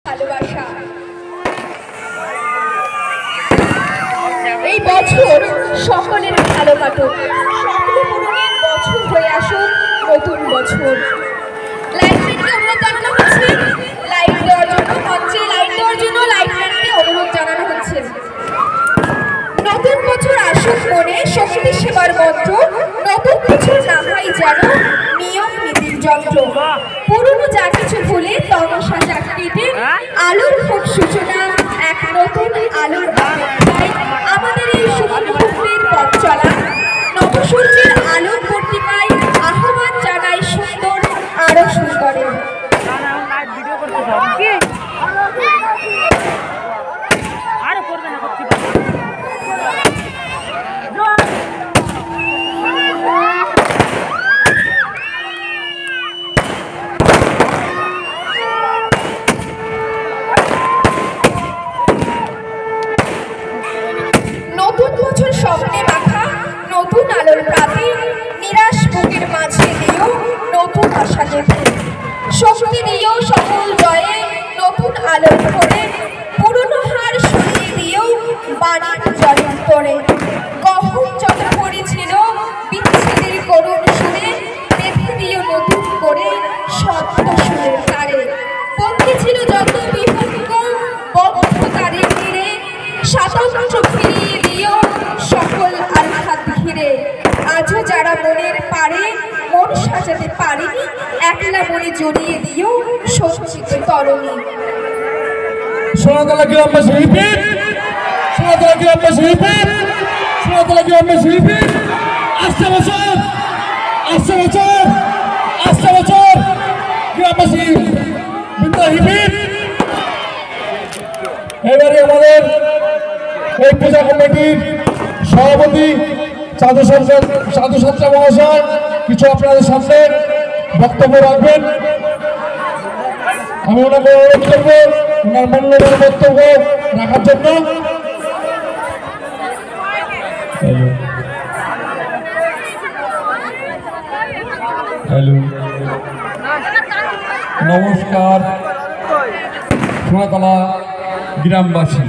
ভালোবাসা। এই বছর সকলের ভালো কাটুক, সকলে পূরণের বছর হয়ে আসুক নতুন বছর। লাইটম্যানকে অনুরোধ জানানো হচ্ছে লাইট দেওয়ার জন্য, মঞ্চে লাইট দেওয়ার জন্য লাইটম্যানকে অনুরোধ জানানো হচ্ছে। নতুন বছর আসুক মনে শক্তি সেবার মন্ত্র, নতুন বছর না হয় যেন নিয়ম নীতির যন্ত্র। পুরনো যা কিছু ভুলে তমসা যাক কেটে আলোর ফোট সূচনা এক নতুন আলোর অপেক্ষায় আমাদের এই শুভ মুহূর্তের পথ চলা। নবসূর্যের আলোক পত্রিকায় আহ্বান জানাই সুন্দর আরো সুন্দরের। নতুন বছর স্বপ্নে মাখা নতুন আলোর প্রাতে, নিরাশ বুকের মাঝে দিও নতুন আশা দেখে। শক্তি দিও সকল জয়ে নতুন আলোর ভরে, পুরনো হার সরিয়ে দিও বাণীর জলের তরে। কখন যত পড়েছিল বিচ্ছেদের করুণ সুরে, বেঁধে দিও নতুন করে সত্য সুরের তারে। বন্দী ছিল যত বিভক্ত বদ্ধ তারের তীরে, স্বাতন্ত্র্য ফিরিয়ে দিও সকল আঘাত ঘিরে। আজও যারা মনের পারে মন সাজাতে পারেনি, একলা মনে জড়িয়ে দিও সঞ্চিত তরণী। সোনাতলা গ্রামবাসী রিপিট, সোনাতলা গ্রামবাসী রিপিট, সোনাতলা গ্রামবাসী রিপিট। আসছে বছর, আসছে বছর, আসছে বছর গ্রামবাসী বৃন্দা রিপিট। এবারে আমাদের এই পূজা কমিটির সভাপতি সাধু সন্ত্রা মহাশয় কিছু আপনাদের সামনে বক্তব্য রাখবেন। আমি ওনাকে অনুরোধ করবো ওনার মূল্যবান বক্তব্য রাখার জন্য। হ্যালো, নমস্কার সোনাতলা গ্রামবাসী।